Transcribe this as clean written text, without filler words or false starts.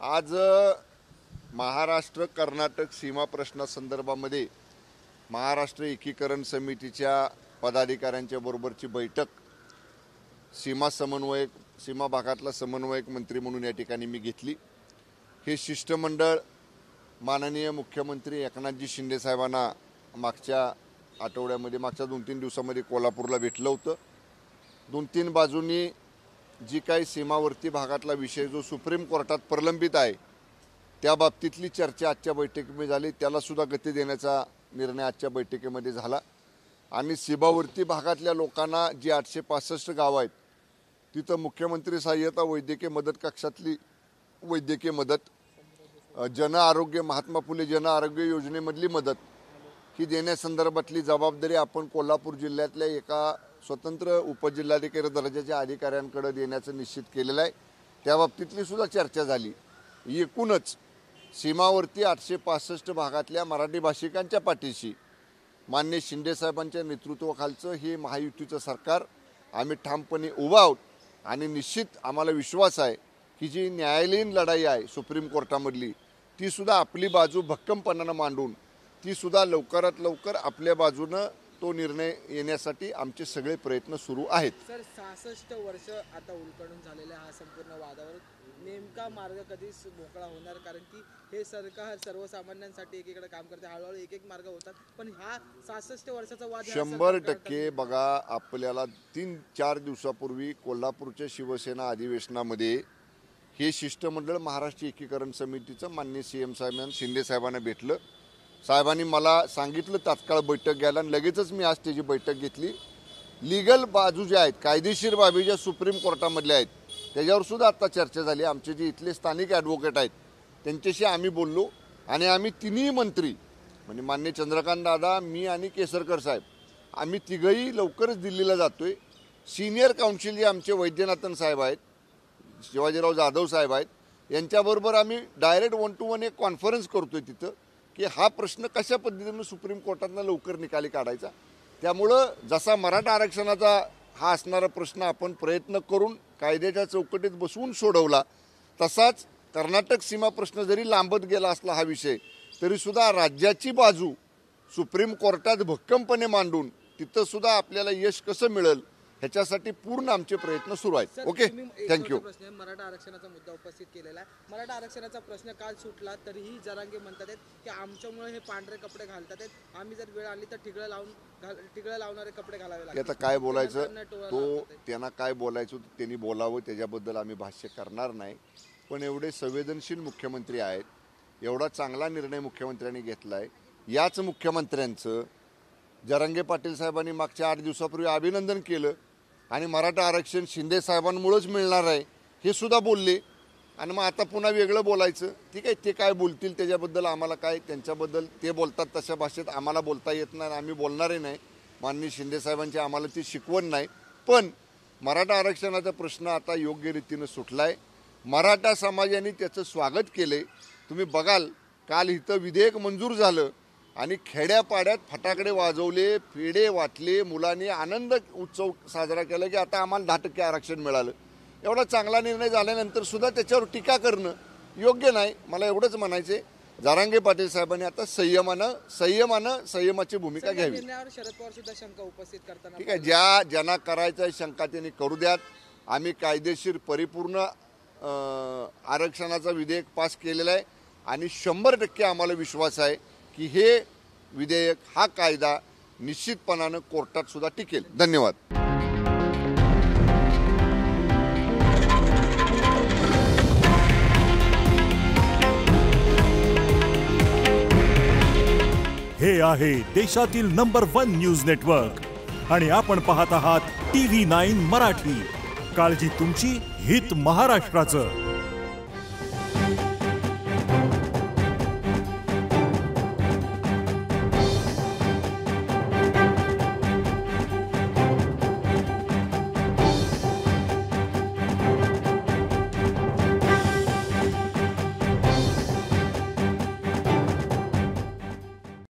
आज महाराष्ट्र कर्नाटक सीमा प्रश्नासंदर्भामध्ये महाराष्ट्र एकीकरण समितीच्या पदाधिकाऱ्यांच्या बरोबरची बैठक सीमा भागातला समन्वयक मंत्री म्हणून या ठिकाणी मी घेतली। हे शिष्टमंडळ माननीय मुख्यमंत्री एकनाथजी शिंदे साहेबांना मागच्या 2-3 दिवसामध्ये कोल्हापूरला भेटलं होतं। 2-3 बाजूंनी जी काही सीमावर्ती भागातला विषय जो सुप्रीम कोर्टात प्रलंबित आहे त्या बाबतीतली चर्चा आजच्या बैठकीमध्ये झाली। त्याला सुद्धा गती देण्याचा निर्णय आजच्या बैठकीमध्ये झाला आणि सीमावर्ती भागातल्या लोकांना जी 865 गाव आहेत तिथं मुख्यमंत्री सहाय्यता वैद्यकीय मदत कक्षातली वैद्यकीय मदत, जन आरोग्य महात्मा फुले जन आरोग्य योजनेमधली मदत ही देण्यासंदर्भातली जबाबदारी आपण कोल्हापूर जिल्ह्यातल्या एका स्वतंत्र उपजिल्हाधिकारी दर्जाच्या अधिकाऱ्यांकडे देण्याचं निश्चित केलेलं आहे। त्या बाबतीतली सुद्धा चर्चा झाली। एकूणच सीमावर्ती 865 भागातल्या मराठी भाषिकांच्या पाठीशी माननीय शिंदे साहेबांच्या नेतृत्वाखालचं हे महायुतीचं सरकार आम्ही ठामपणे उभं आहोत आणि निश्चित आम्हाला विश्वास आहे की जी न्यायालयीन लढाई आहे सुप्रीम कोर्टामधली ती सुद्धा आपली बाजू भक्कमपणाने मांडून ती सुद्धा लवकरात लवकर आपल्या बाजूने तो निर्णय येण्यासाठी आमचे सगळे प्रयत्न सुरू आहेत। सर 66 वर्ष आता उलटून झालेल्या हा संपूर्ण वादावर नेमका मार्ग कधी मोकळा होणार, कारण की हे सरकार सर्वसामान्यांसाठी एकीकडे काम करते, हळूहळू एक मार्ग होतात, पण हा 66 वर्षाचा वाद 100% बघा। आपल्याला 3-4 दिवसापूर्वी कोल्हापूरच्या शिवसेना अधिवेशनामध्ये हे शिष्टमंडळ महाराष्ट्र एकीकरण समितीचं माननीय सीएम साहेबांना शिंदे साहेबांना भेटलं। साहेबांनी मला सांगितलं तात्काळ बैठक घ्यायला आणि लगेचच मी आज त्याची बैठक घेतली। लीगल बाजू ज्या आहेत कायदेशीर बाबी ज्या सुप्रीम कोर्टामधल्या आहेत त्याच्यावर सुद्धा आता चर्चा झाली। आमचे जे इथले स्थानिक ॲडव्होकेट आहेत त्यांच्याशी आम्ही बोललो आणि आम्ही तिन्ही मंत्री म्हणजे माननीय चंद्रकांत दादा, मी आणि केसरकर साहेब आम्ही तिघही लवकरच दिल्लीला जातोय। सिनियर काउन्सिल जे आमचे वैद्यनाथन साहेब आहेत, शिवाजीराव जाधव साहेब आहेत, यांच्याबरोबर आम्ही डायरेक्ट 1 to 1 एक कॉन्फरन्स करतोय तिथं की हा प्रश्न कशा पद्धतीने सुप्रीम कोर्टातनं लवकर निकाली काढायचा। त्यामुळं जसा मराठा आरक्षणाचा हा असणारा प्रश्न आपण प्रयत्न करून कायद्याच्या चौकटीत बसवून सोडवला, तसाच कर्नाटक सीमा प्रश्न जरी लांबत गेला असला हा विषय तरी सुद्धा राज्याची बाजू सुप्रीम कोर्टात भक्कमपणे मांडून तिथं सुद्धा आपल्याला यश कसं मिळेल ह्याच्यासाठी पूर्ण आमचे प्रयत्न सुरू आहेत। Okay, thank you. मराठा आरक्षणाचा मुद्दा उपस्थित केलेला आहे। मराठा आरक्षणाचा प्रश्न काल सुटला तरीही जरांगे म्हणतात की आमच्यामुळे हे पांढरे कपडे घालतात, आम्ही जर वेळ आली तर ठिगळं लावणारे कपडे घालावे लागतात। आता काय बोलायचं तो त्यांना काय बोलायचं त्यांनी बोलावं, त्याच्याबद्दल आम्ही भाष्य करणार नाही। पण एवढे संवेदनशील मुख्यमंत्री आहेत, एवढा चांगला निर्णय मुख्यमंत्र्यांनी घेतलाय, याच मुख्यमंत्र्यांचं जरांगे पाटील साहेबांनी मागच्या 8 दिवसापूर्वी अभिनंदन केलं आणि मराठा आरक्षण शिंदे साहेबांमुळेच मिळणार आहे हे सुद्धा बोलले आणि मग आता पुन्हा वेगळं बोलायचं। ठीक आहे, ते काय बोलतील त्याच्याबद्दल आम्हाला काय, त्यांच्याबद्दल ते बोलतात तशा भाषेत आम्हाला बोलता येत नाही, आम्ही बोलणारही नाही। माननीय शिंदे साहेबांची आम्हाला ती शिकवण नाही। पण मराठा आरक्षणाचा प्रश्न आता योग्य रीतीनं सुटला आहे। मराठा समाजाने त्याचं स्वागत केले। तुम्ही बघाल काल इथं विधेयक मंजूर झालं आणि खेड्यापाड्यात फटाकडे वाजवले, पेढे वाटले, मुलांनी आनंद उत्सव साजरा केला की आता आम्हाला 10% आरक्षण मिळालं। एवढा चांगला निर्णय झाल्यानंतर सुद्धा त्याच्यावर टीका करणं योग्य नाही। मला एवढंच म्हणायचे जरांगे पाटील साहेबांनी आता संयमाची भूमिका घ्यावी। शरद पवार सुद्धा शंका उपस्थित करताना ठीक आहे, ज्यांना करायचं आहे शंका त्यांनी करू द्यात। आम्ही कायदेशीर परिपूर्ण आरक्षणाचा विधेयक पास केलेला आहे आणि 100% आम्हाला विश्वास आहे की हे विधेयक हा कायदा निश्चितपणानं कोर्टात सुद्धा टिकेल। धन्यवाद। हे आहे देशातील नंबर 1 न्यूज नेटवर्क आणि आपण पाहत आहात TV9 मराठी। काळजी तुमची, हित महाराष्ट्राचं।